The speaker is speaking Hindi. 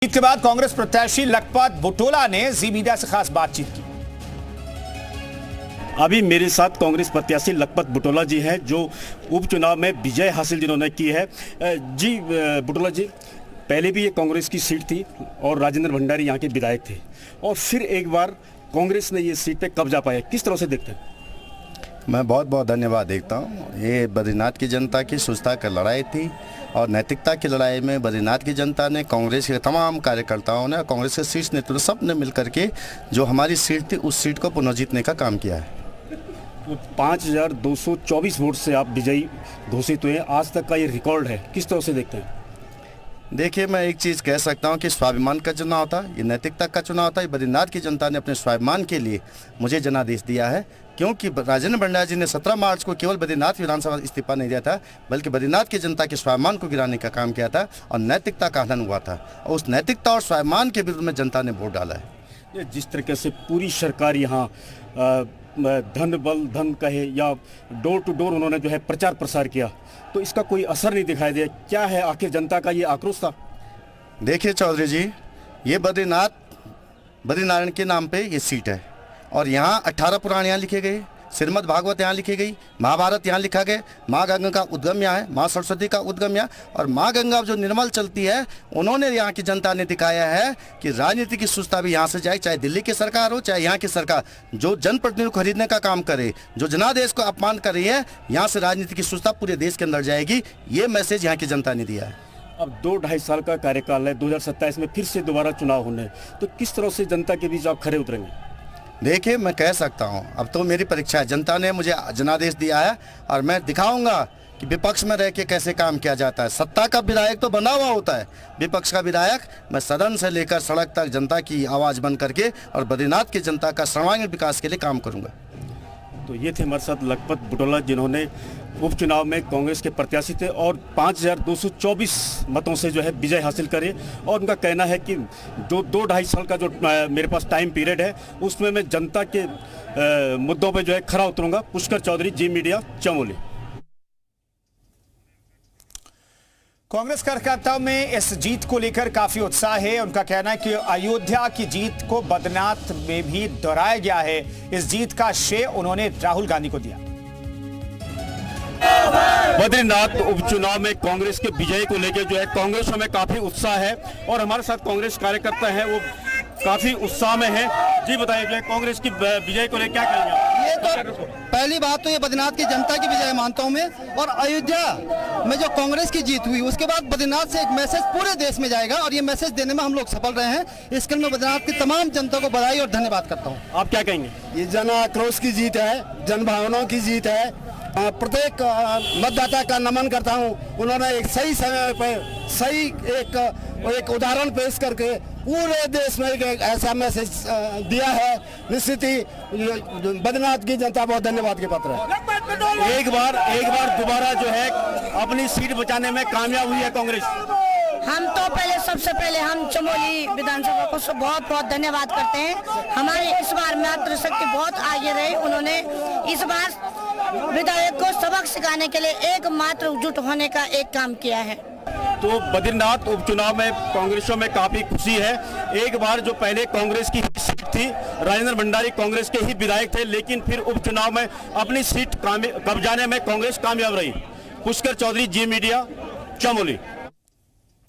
जीत के बाद कांग्रेस प्रत्याशी लखपत बुटोला ने जी मीडिया से खास बातचीत की। अभी मेरे साथ कांग्रेस प्रत्याशी लखपत बुटोला जी हैं जो उपचुनाव में विजय हासिल जिन्होंने की है। जी बुटोला जी, पहले भी ये कांग्रेस की सीट थी और राजेंद्र भंडारी यहाँ के विधायक थे और फिर एक बार कांग्रेस ने ये सीट पे कब्जा पाया, किस तरह से देखते हैं? मैं बहुत बहुत धन्यवाद देखता हूँ। ये बद्रीनाथ की जनता की सुस्ता की लड़ाई थी और नैतिकता की लड़ाई में बद्रीनाथ की जनता ने, कांग्रेस के तमाम कार्यकर्ताओं ने, कांग्रेस के शीर्ष नेतृत्व सब ने मिलकर के जो हमारी सीट थी उस सीट को पुनर्जीतने का काम किया है। तो 5224 वोट से आप विजयी घोषित हुए, आज तक का ये रिकॉर्ड है, किस तरह से देखते हैं? देखिए, मैं एक चीज़ कह सकता हूं कि स्वाभिमान का चुनाव था, ये नैतिकता का चुनाव था। ये बद्रीनाथ की जनता ने अपने स्वाभिमान के लिए मुझे जनादेश दिया है, क्योंकि राजेंद्र भंडारी जी ने 17 मार्च को केवल बद्रीनाथ विधानसभा इस्तीफा नहीं दिया था, बल्कि बद्रीनाथ की जनता के स्वाभिमान को गिराने का काम किया था और नैतिकता का हनन हुआ था और उस नैतिकता और स्वाभिमान के विरुद्ध में जनता ने वोट डाला है। जिस तरीके से पूरी सरकार यहाँ धन बल धन कहे या डोर टू डोर उन्होंने जो है प्रचार प्रसार किया, तो इसका कोई असर नहीं दिखाई दिया। क्या है आखिर जनता का ये आक्रोश था? देखिए चौधरी जी, ये बद्रीनारायण के नाम पे ये सीट है और यहाँ 18 पुराण यहाँ लिखे गए, श्रीमद् भागवत यहाँ लिखी गई, महाभारत यहाँ लिखा गया, माँ गंगा का उद्गम यहाँ है, माँ सरस्वती का उद्गम यहाँ, और माँ गंगा जो निर्मल चलती है, उन्होंने यहाँ की जनता ने दिखाया है कि राजनीति की सुस्ता भी यहाँ से जाए, चाहे दिल्ली की सरकार हो चाहे यहाँ की सरकार, जो जनप्रतिनिधि को खरीदने का काम करे, जो जनादेश को अपमान कर रही है, यहाँ से राजनीति की सुस्ता पूरे देश के अंदर जाएगी। ये मैसेज यहाँ की जनता ने दिया है। अब 2-2.5 साल का कार्यकाल है, 2027 में फिर से दोबारा चुनाव होने, तो किस तरह से जनता के बीच आप खड़े उतरेंगे? देखिए, मैं कह सकता हूं, अब तो मेरी परीक्षा है। जनता ने मुझे जनादेश दिया है और मैं दिखाऊंगा कि विपक्ष में रह के कैसे काम किया जाता है। सत्ता का विधायक तो बना हुआ होता है, विपक्ष का विधायक मैं सदन से लेकर सड़क तक जनता की आवाज़ बन करके और बद्रीनाथ की जनता का सर्वांगीण विकास के लिए काम करूँगा। तो ये थे हमारे साथ लखपत बुटोला, जिन्होंने उपचुनाव में कांग्रेस के प्रत्याशी थे और 5224 मतों से जो है विजय हासिल करे। और उनका कहना है कि जो 2-2.5 साल का जो मेरे पास टाइम पीरियड है, उसमें मैं जनता के मुद्दों पे जो है खरा उतरूंगा। पुष्कर चौधरी, जी मीडिया, चमोली। कांग्रेस कार्यकर्ताओं में इस जीत को लेकर काफी उत्साह है। उनका कहना है कि अयोध्या की जीत को बद्रीनाथ में भी दोहराया गया है। इस जीत का श्रेय उन्होंने राहुल गांधी को दिया। बद्रीनाथ उपचुनाव में कांग्रेस के विजय को लेकर जो है कांग्रेस में काफी उत्साह है और हमारे साथ कांग्रेस कार्यकर्ता हैं, वो काफी उत्साह में है। जी बताइए, जो है कांग्रेस की विजय को लेकर क्या कहेंगे? ये तो पहली बात तो ये बद्रीनाथ की जनता की विजय मानता हूं मैं, और अयोध्या में जो कांग्रेस की जीत हुई उसके बाद बद्रीनाथ से एक मैसेज पूरे देश में जाएगा और ये मैसेज देने में हम लोग सफल रहे हैं। इसके लिए मैं बद्रीनाथ की तमाम जनता को बधाई और धन्यवाद करता हूँ। आप क्या कहेंगे? ये जन आक्रोश की जीत है, जन भावनाओं की जीत है। प्रत्येक मतदाता का नमन करता हूं। उन्होंने एक सही समय पर सही एक उदाहरण पेश करके पूरे देश में एक ऐसा मैसेज दिया है। निश्चित ही बद्रीनाथ की जनता बहुत धन्यवाद के पात्र है। एक बार दोबारा जो है अपनी सीट बचाने में कामयाब हुई है कांग्रेस। हम तो सबसे पहले हम चमोली विधानसभा को बहुत बहुत धन्यवाद करते हैं। हमारी इस बार मातृशक्ति बहुत आगे रही। उन्होंने इस बार विधायक को सबक सिखाने के लिए एकमात्र एकजुट होने का एक काम किया है। तो बद्रीनाथ उपचुनाव में कांग्रेसियों में काफी खुशी है। एक बार जो पहले कांग्रेस की सीट थी, राजेंद्र भंडारी कांग्रेस के ही विधायक थे, लेकिन फिर उपचुनाव में अपनी सीट कब्जाने में कांग्रेस कामयाब रही। पुष्कर चौधरी, जी मीडिया, चमोली।